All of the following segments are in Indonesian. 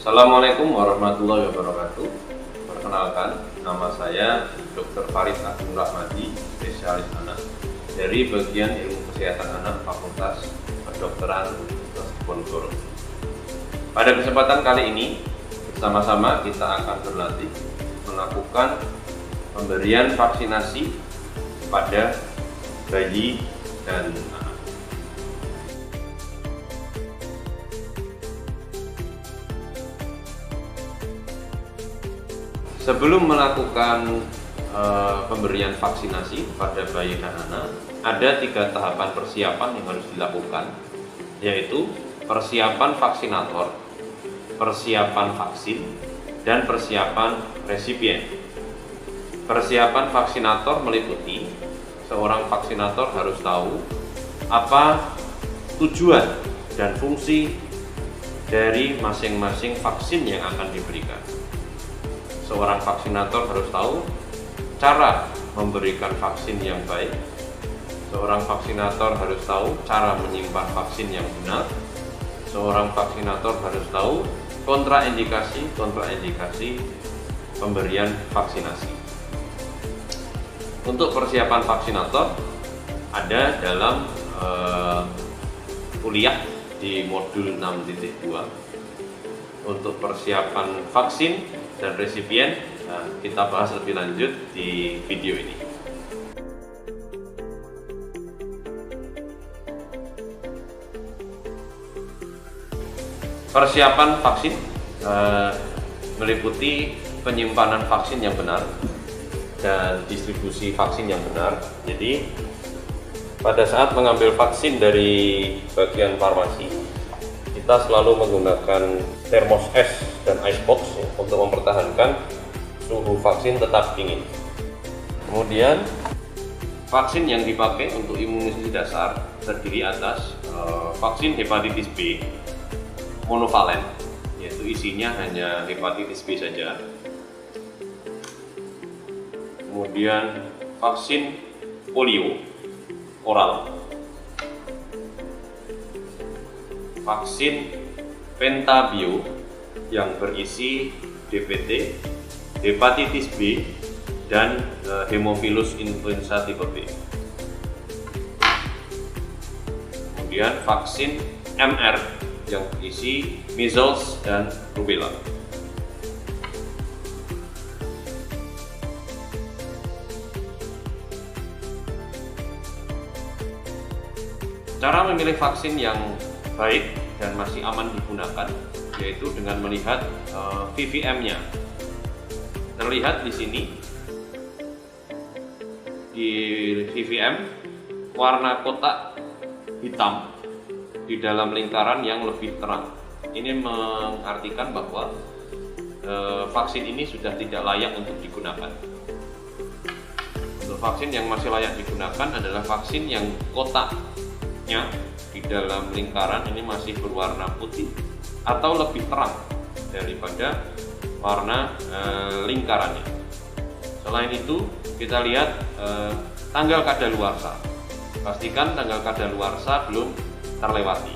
Assalamualaikum warahmatullahi wabarakatuh. Perkenalkan, nama saya Dr. Farid Agung Rahmadi, spesialis anak dari bagian ilmu kesehatan anak Fakultas Kedokteran Universitas Diponegoro. Pada kesempatan kali ini, bersama-sama kita akan berlatih melakukan pemberian vaksinasi pada bayi dan anak. Sebelum melakukan pemberian vaksinasi pada bayi dan anak, ada 3 tahapan persiapan yang harus dilakukan, yaitu persiapan vaksinator, persiapan vaksin, dan persiapan resipien. Persiapan vaksinator meliputi seorang vaksinator harus tahu apa tujuan dan fungsi dari masing-masing vaksin yang akan diberikan. Seorang vaksinator harus tahu cara memberikan vaksin yang baik. Seorang vaksinator harus tahu cara menyimpan vaksin yang benar. Seorang vaksinator harus tahu kontraindikasi pemberian vaksinasi. Untuk persiapan vaksinator ada dalam kuliah di modul 6.2. Untuk persiapan vaksin dan resipien, kita bahas lebih lanjut di video ini. Persiapan vaksin meliputi penyimpanan vaksin yang benar dan distribusi vaksin yang benar. Jadi pada saat mengambil vaksin dari bagian farmasi, kita selalu menggunakan termos es dan icebox untuk mempertahankan suhu vaksin tetap dingin. Kemudian vaksin yang dipakai untuk imunisasi dasar terdiri atas vaksin hepatitis B monovalen, yaitu isinya hanya hepatitis B saja. Kemudian vaksin polio oral, vaksin pentabio yang berisi DPT, hepatitis B, dan hemophilus influenza tipe B. Kemudian vaksin MR yang berisi measles dan rubella. Cara memilih vaksin yang baik dan masih aman digunakan yaitu dengan melihat VVM-nya. Terlihat di sini di VVM warna kotak hitam di dalam lingkaran yang lebih terang. Ini mengartikan bahwa vaksin ini sudah tidak layak untuk digunakan. Untuk vaksin yang masih layak digunakan adalah vaksin yang kotaknya di dalam lingkaran ini masih berwarna putih atau lebih terang daripada warna lingkarannya. Selain itu, kita lihat tanggal kadaluarsa. Pastikan tanggal kadaluarsa belum terlewati.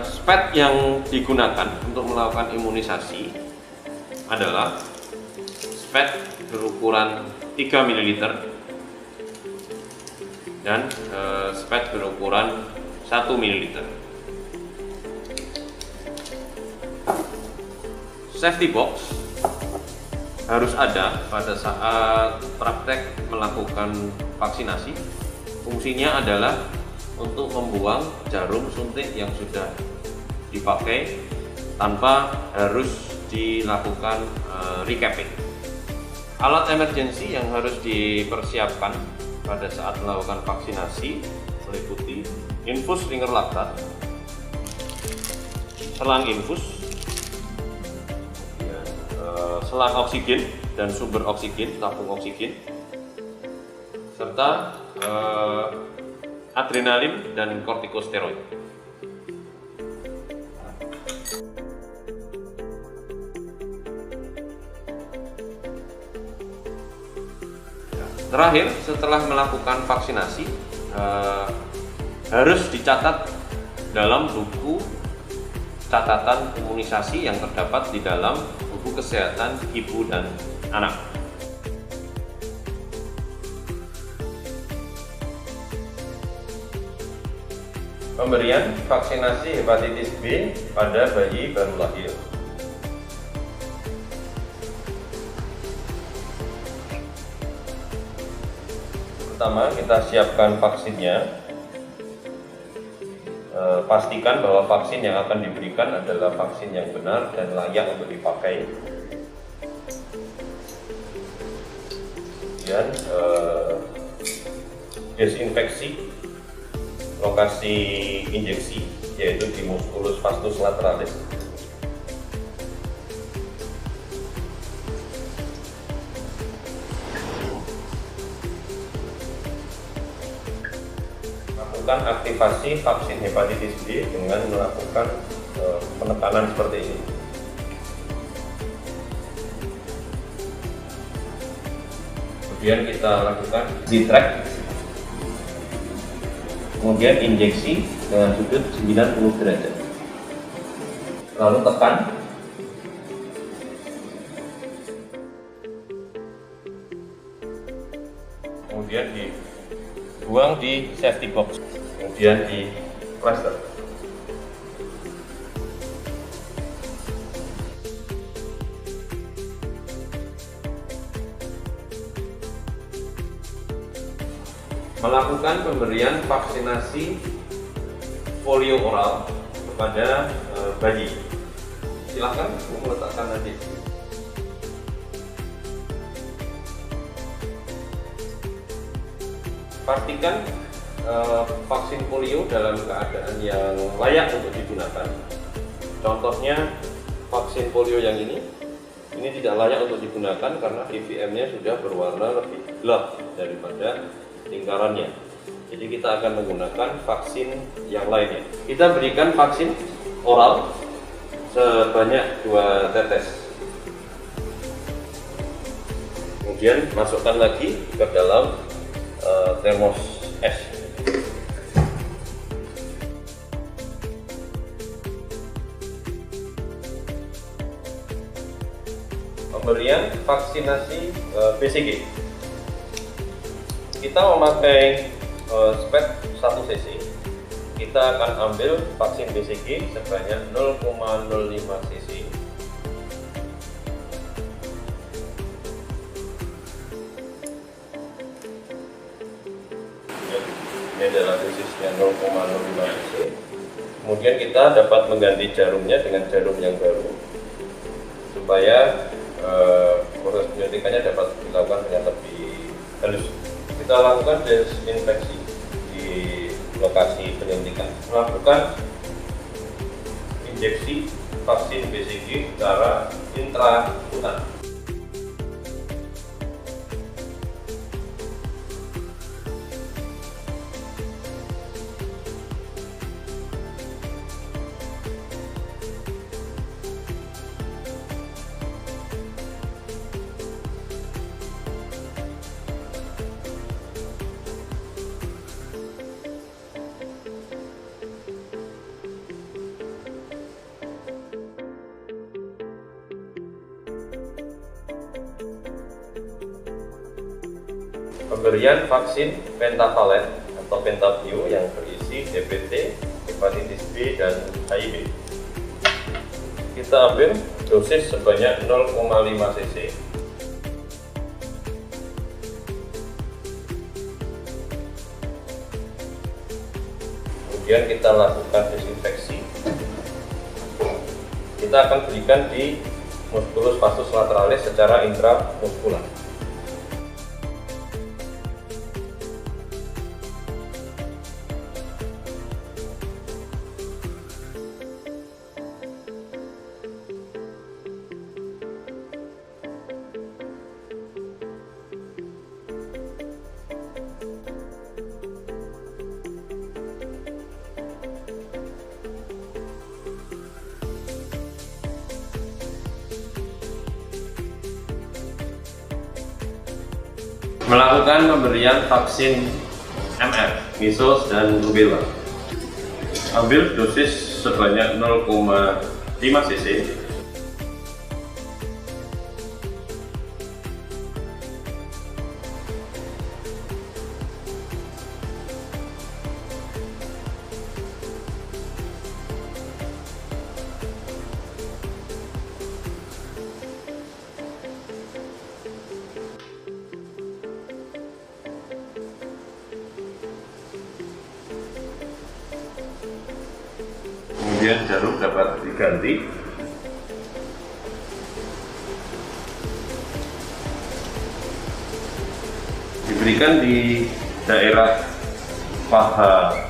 Spet yang digunakan untuk melakukan imunisasi adalah spet berukuran 3 ml dan spet berukuran 1 ml. Safety box harus ada pada saat praktek melakukan vaksinasi. Fungsinya adalah untuk membuang jarum suntik yang sudah dipakai tanpa harus dilakukan recapping. Alat emergency yang harus dipersiapkan pada saat melakukan vaksinasi meliputi infus ringer laktat, selang infus, selang oksigen dan sumber oksigen, tabung oksigen, serta adrenalin dan kortikosteroid. Terakhir, setelah melakukan vaksinasi, harus dicatat dalam buku catatan imunisasi yang terdapat di dalam buku kesehatan ibu dan anak. Pemberian vaksinasi hepatitis B pada bayi baru lahir. Pertama, kita siapkan vaksinnya. Pastikan bahwa vaksin yang akan diberikan adalah vaksin yang benar dan layak untuk dipakai. Kemudian desinfeksi lokasi injeksi, yaitu di musculus vastus lateralis. Lakukan aktivasi vaksin hepatitis B dengan melakukan penekanan seperti ini. Kemudian kita lakukan Z-track, kemudian injeksi dengan sudut 90 derajat, lalu tekan, kemudian dibuang di safety box, kemudian di plaster. Melakukan pemberian vaksinasi polio oral kepada bayi. Silakan meletakkan nanti. Pastikan vaksin polio dalam keadaan yang layak untuk digunakan. Contohnya vaksin polio yang ini tidak layak untuk digunakan karena IVM-nya sudah berwarna lebih gelap daripada lingkarannya. Jadi kita akan menggunakan vaksin yang lainnya. Kita berikan vaksin oral sebanyak 2 tetes. Kemudian masukkan lagi ke dalam termos es. Pemberian vaksinasi BCG. Kita memakai spet 1 cc. Kita akan ambil vaksin BCG sebanyak 0,05 cc. Ini adalah dosisnya 0,05 cc. Kemudian kita dapat mengganti jarumnya dengan jarum yang baru supaya proses penyuntikannya dapat dilakukan dengan lebih halus. Kita lakukan desinfeksi di lokasi penyuntikan. Melakukan injeksi vaksin BCG secara intrakutan. Pemberian vaksin pentavalen atau pentavio yang berisi DPT, hepatitis B, dan HIV. Kita ambil dosis sebanyak 0,5 cc. Kemudian kita lakukan desinfeksi. Kita akan berikan di musculus vastus lateralis secara intramuskular. Melakukan pemberian vaksin MR, measles dan rubella. Ambil dosis sebanyak 0,5 cc. Kemudian jarum dapat diganti. Diberikan di daerah paha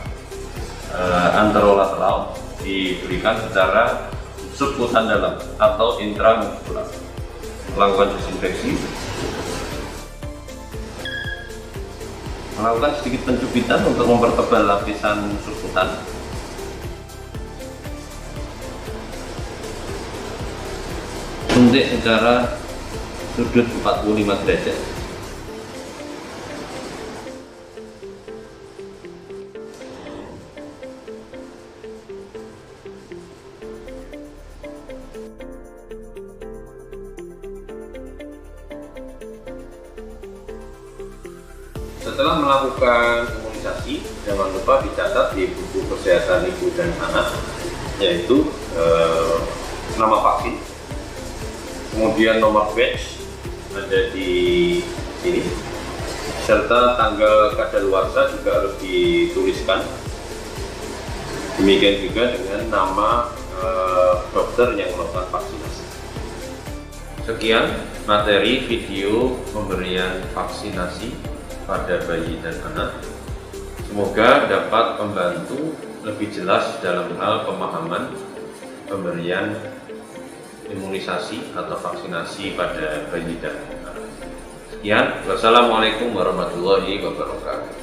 anterolateral, diberikan secara subkutan dalam atau intramuskular. Melakukan disinfeksi, melakukan sedikit pencubitan untuk mempertebal lapisan subkutan. Suntik secara sudut 45 derajat. Setelah melakukan imunisasi, jangan lupa dicatat di buku kesehatan ibu dan anak, yaitu nama vaksin, kemudian nomor batch ada di sini, serta tanggal kadaluarsa juga harus dituliskan. Demikian juga dengan nama dokter yang melakukan vaksinasi. Sekian materi video pemberian vaksinasi pada bayi dan anak. Semoga dapat membantu lebih jelas dalam hal pemahaman pemberian imunisasi atau vaksinasi pada bayi dan anak. Sekian, wassalamualaikum warahmatullahi wabarakatuh.